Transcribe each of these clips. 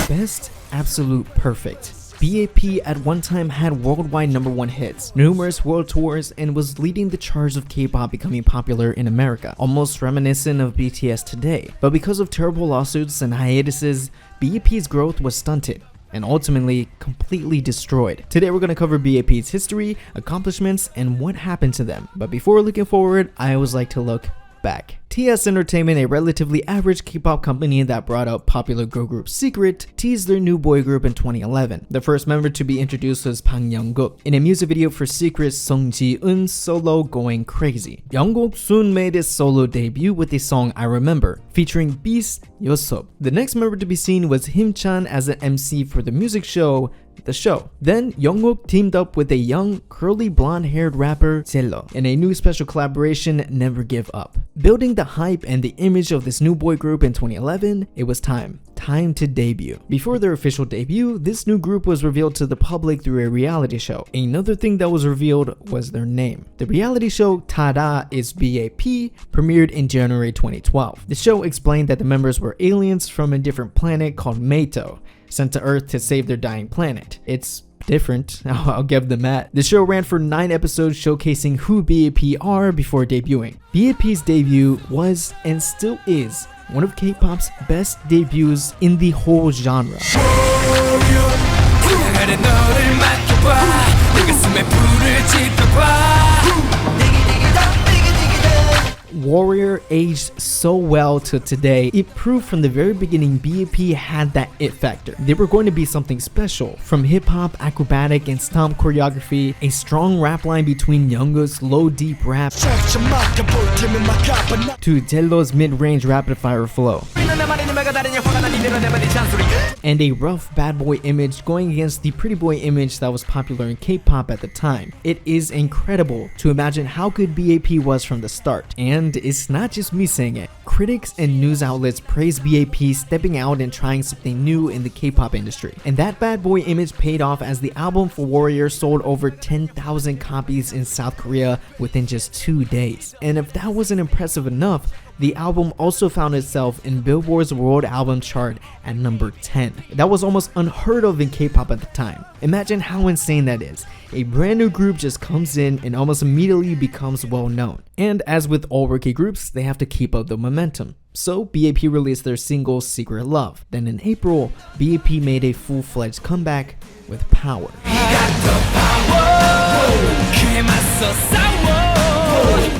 Best Absolute Perfect. B.A.P at one time had worldwide #1 hits, numerous world tours, and was leading the charge of K-pop becoming popular in America, almost reminiscent of BTS today. But because of terrible lawsuits and hiatuses, B.A.P's growth was stunted and ultimately completely destroyed. Today we're going to cover B.A.P's history, accomplishments, and what happened to them. But before looking forward, I always like to look back. TS Entertainment, a relatively average K-pop company that brought out popular girl group Secret, teased their new boy group in 2011. The first member to be introduced was yongguk. In a music video for Secret's Sungji-eun's solo Going Crazy, Yongguk soon made his solo debut with the song I Remember, featuring Beast Yosop. The next member to be seen was himchan as an MC for the music show The Show. Then Jungkook teamed up with a young, curly blonde-haired rapper Zelo in a new special collaboration, Never Give Up. Building the hype and the image of this new boy group in 2011, it was time to debut. Before their official debut, this new group was revealed to the public through a reality show. Another thing that was revealed was their name. The reality show Tada is B.A.P premiered in January 2012. The show explained that the members were aliens from a different planet called Meito, sent to Earth to save their dying planet. It's different, I'll give them that. The show ran for 9 episodes showcasing who B.A.P are before debuting. B.A.P's debut was and still is one of K-pop's best debuts in the whole genre. Warrior aged so well to today. It proved from the very beginning B.A.P had that it factor. They were going to be something special. From hip-hop, acrobatic, and stomp choreography, a strong rap line between Jungkook's low deep rap to Zelo's mid-range rapid-fire flow, and a rough bad boy image going against the pretty boy image that was popular in K-pop at the time. It is incredible to imagine how good B.A.P was from the start. And it's not just me saying it. Critics and news outlets praise B.A.P stepping out and trying something new in the K-pop industry. And that bad boy image paid off as the album for Warrior sold over 10,000 copies in South Korea within just 2 days. And if that wasn't impressive enough, the album also found itself in Billboard's World Album chart at number 10. That was almost unheard of in K-pop at the time. Imagine how insane that is. A brand new group just comes in and almost immediately becomes well known. And as with all rookie groups, they have to keep up the momentum. So B.A.P released their single Secret Love. Then in April, B.A.P made a full-fledged comeback with Power.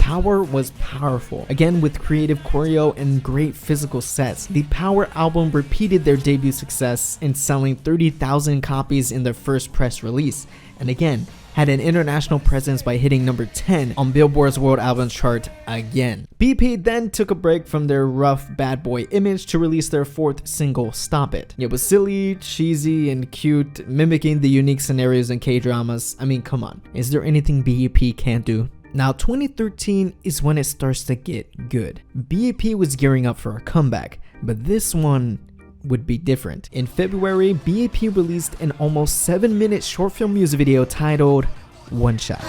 Power was powerful, again with creative choreo and great physical sets. The Power album repeated their debut success in selling 30,000 copies in their first press release, and again had an international presence by hitting number 10 on Billboard's World Albums chart again. B.A.P then took a break from their rough bad boy image to release their 4th single, Stop It. It was silly, cheesy, and cute, mimicking the unique scenarios in K-dramas. I mean, come on, is there anything B.A.P can't do? Now 2013 is when it starts to get good. B.A.P was gearing up for a comeback, but this one would be different. In February, B.A.P released an almost 7-minute short film music video titled One Shot.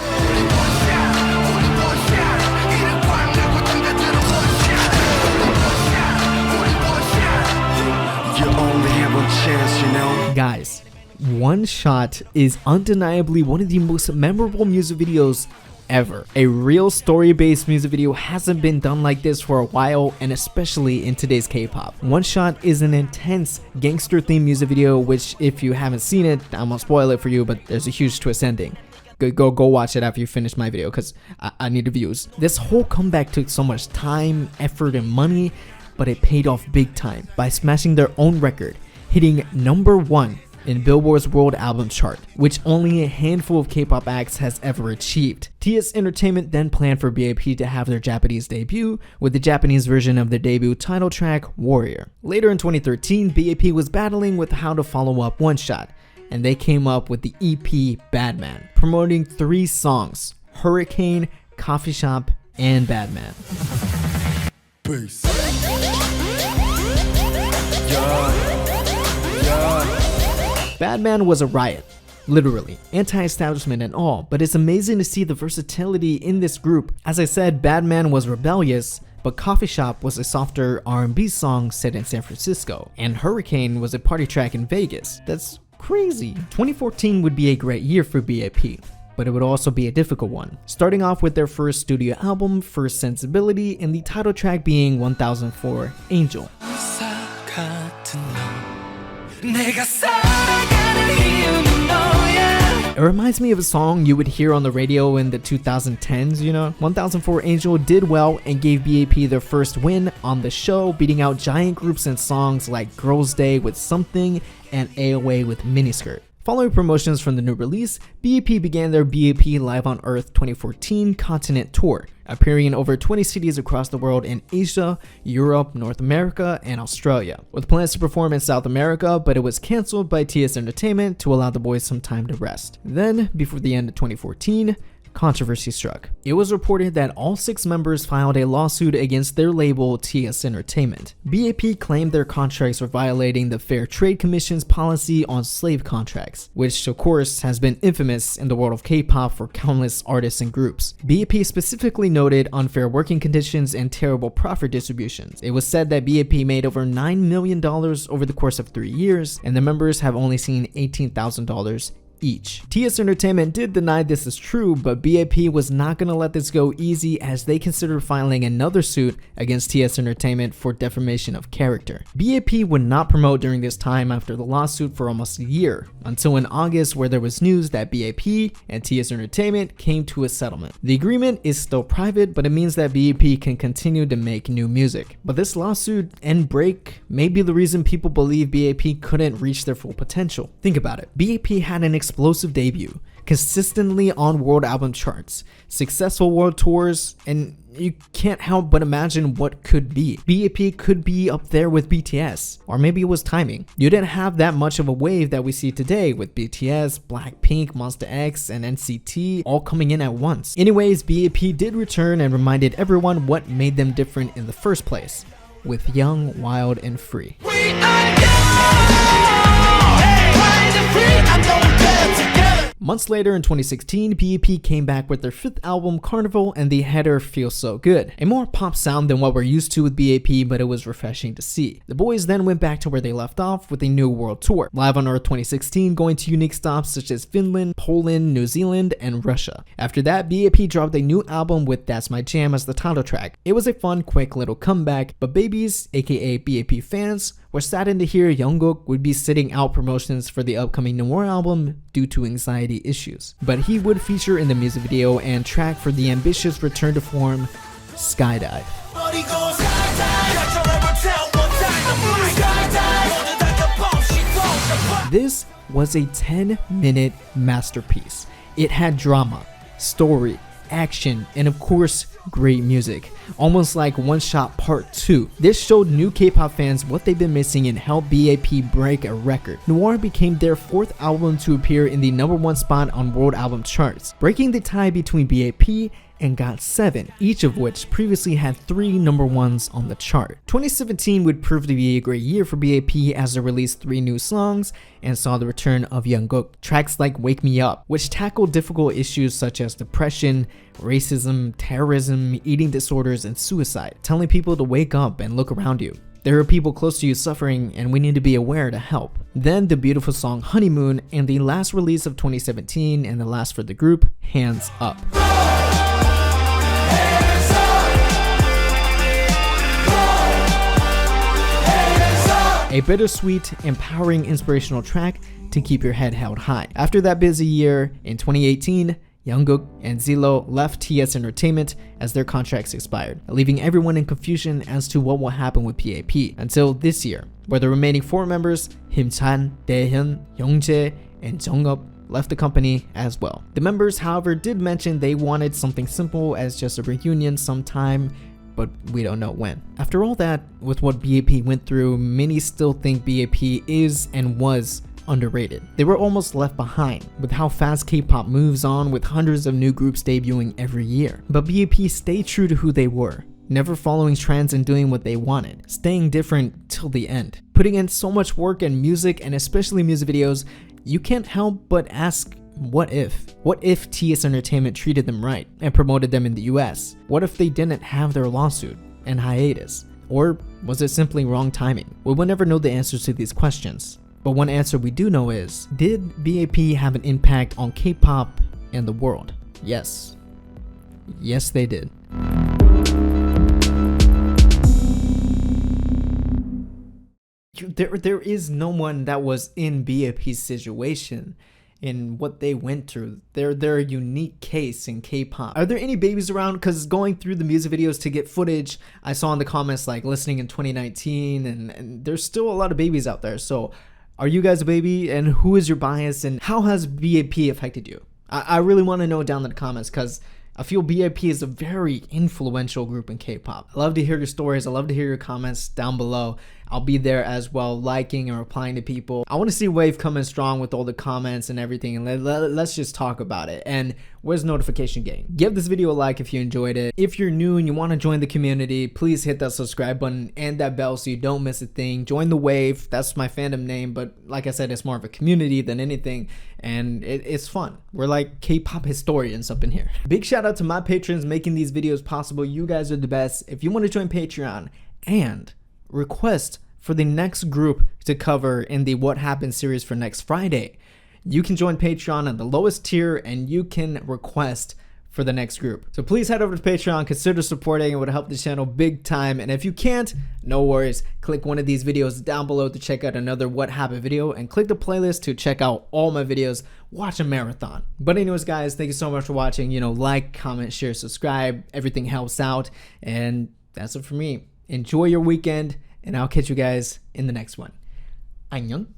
Guys, One Shot is undeniably one of the most memorable music videos ever. A real story-based music video hasn't been done like this for a while, and especially in today's K-pop. One Shot is an intense gangster-themed music video, which if you haven't seen it, I'm gonna spoil it for you, but there's a huge twist ending. Go watch it after you finish my video, because I need the views. This whole comeback took so much time, effort, and money, but it paid off big time by smashing their own record, hitting number 1 in Billboard's World Album chart, which only a handful of K-pop acts has ever achieved. TS Entertainment then planned for B.A.P to have their Japanese debut with the Japanese version of their debut title track, Warrior. Later in 2013, B.A.P was battling with how to follow up One Shot, and they came up with the EP Badman, promoting 3 songs, Hurricane, Coffee Shop, and Badman. Peace. Badman was a riot, literally, anti-establishment and all, but it's amazing to see the versatility in this group. As I said, Badman was rebellious, but Coffee Shop was a softer R&B song set in San Francisco, and Hurricane was a party track in Vegas. That's crazy. 2014 would be a great year for B.A.P, but it would also be a difficult one. Starting off with their first studio album, First Sensibility, and the title track being 1004 Angel. It reminds me of a song you would hear on the radio in the 2010s, you know? 1004 Angel did well and gave B.A.P their first win on the show, beating out giant groups and songs like Girls' Day with Something and AOA with Miniskirt. Following promotions from the new release, B.A.P began their B.A.P Live on Earth 2014 Continent Tour, appearing in over 20 cities across the world in Asia, Europe, North America, and Australia, with plans to perform in South America, but it was cancelled by TS Entertainment to allow the boys some time to rest. Then, before the end of 2014, controversy struck. It was reported that all 6 members filed a lawsuit against their label TS Entertainment. B.A.P claimed their contracts were violating the Fair Trade Commission's policy on slave contracts, which of course has been infamous in the world of K-pop for countless artists and groups. B.A.P specifically noted unfair working conditions and terrible profit distributions. It was said that B.A.P made over $9 million over the course of 3 years, and the members have only seen $18,000 each. TS Entertainment did deny this is true, but B.A.P was not going to let this go easy as they considered filing another suit against TS Entertainment for defamation of character. B.A.P would not promote during this time after the lawsuit for almost a year, until in August where there was news that B.A.P and TS Entertainment came to a settlement. The agreement is still private, but it means that B.A.P can continue to make new music. But this lawsuit and break may be the reason people believe B.A.P couldn't reach their full potential. Think about it. B.A.P had an explosive debut, consistently on world album charts, successful world tours, and you can't help but imagine what could be. B.A.P could be up there with BTS, or maybe it was timing. You didn't have that much of a wave that we see today with BTS, Blackpink, Monster X, and NCT all coming in at once. Anyways, B.A.P did return and reminded everyone what made them different in the first place, with Young, Wild, and Free. Months later in 2016, B.A.P came back with their 5th album, Carnival, and the header Feels So Good. A more pop sound than what we're used to with B.A.P, but it was refreshing to see. The boys then went back to where they left off with a new world tour, Live on Earth 2016, going to unique stops such as Finland, Poland, New Zealand, and Russia. After that, B.A.P dropped a new album with That's My Jam as the title track. It was a fun, quick little comeback, but babies, aka B.A.P fans, were saddened to hear Yongguk would be sitting out promotions for the upcoming Noir album due to anxiety issues. But he would feature in the music video and track for the ambitious return to form, Skydive. This was a 10-minute masterpiece. It had drama, story, action, and of course, great music. Almost like One Shot Part 2. This showed new K-pop fans what they've been missing and helped B.A.P break a record. Noir became their 4th album to appear in the #1 spot on world album charts, breaking the tie between B.A.P and got 7, each of which previously had 3 #1s on the chart. 2017 would prove to be a great year for B.A.P as they released 3 new songs and saw the return of Yongguk. Tracks like Wake Me Up, which tackled difficult issues such as depression, racism, terrorism, eating disorders, and suicide, telling people to wake up and look around you. There are people close to you suffering and we need to be aware to help. Then the beautiful song Honeymoon, and the last release of 2017 and the last for the group, Hands Up. A bittersweet, empowering, inspirational track to keep your head held high. After that busy year, in 2018, Yongguk and Zelo left TS Entertainment as their contracts expired, leaving everyone in confusion as to what will happen with B.A.P until this year, where the remaining 4 members, himchan, daehyun, yongguk, and jongup, left the company as well. The members, however, did mention they wanted something simple as just a reunion sometime, but we don't know when. After all that, with what B.A.P went through, many still think B.A.P is and was underrated. They were almost left behind with how fast K-pop moves on, with hundreds of new groups debuting every year. But B.A.P stayed true to who they were, never following trends and doing what they wanted, staying different till the end. Putting in so much work and music, and especially music videos, you can't help but ask, what if? What if TS Entertainment treated them right and promoted them in the US? What if they didn't have their lawsuit? and hiatus? Or was it simply wrong timing? We will never know the answers to these questions. But one answer we do know is, did B.A.P have an impact on K-pop and the world? Yes. Yes, they did. There is no one that was in B.A.P's situation in what they went through. They're a unique case in K-pop. Are there any babies around? Because going through the music videos to get footage, I saw in the comments like listening in 2019, and there's still a lot of babies out there. So are you guys a baby, and who is your bias, and how has B.A.P affected you? I really want to know down in the comments, because I feel B.A.P is a very influential group in K-pop. I love to hear your stories. I love to hear your comments down below. I'll be there as well, liking and replying to people. I want to see Wave coming strong with all the comments and everything, and let's just talk about it. And where's notification gang? Give this video a like if you enjoyed it. If you're new and you want to join the community, please hit that subscribe button and that bell so you don't miss a thing. Join the Wave. That's my fandom name, but like I said, it's more of a community than anything, and it's fun. We're like K-pop historians up in here. Big shout out to my patrons making these videos possible. You guys are the best. If you want to join Patreon and request for the next group to cover in the What Happened series for next Friday, you can join Patreon at the lowest tier and you can request for the next group. So please head over to Patreon, consider supporting. It would help the channel big time. And if you can't, no worries, click one of these videos down below to check out another What Happened video, and click the playlist to check out all my videos. Watch a marathon. But anyways guys, thank you so much for watching. You know, like, comment, share, subscribe, everything helps out. And that's it for me. Enjoy your weekend, and I'll catch you guys in the next one. 안녕.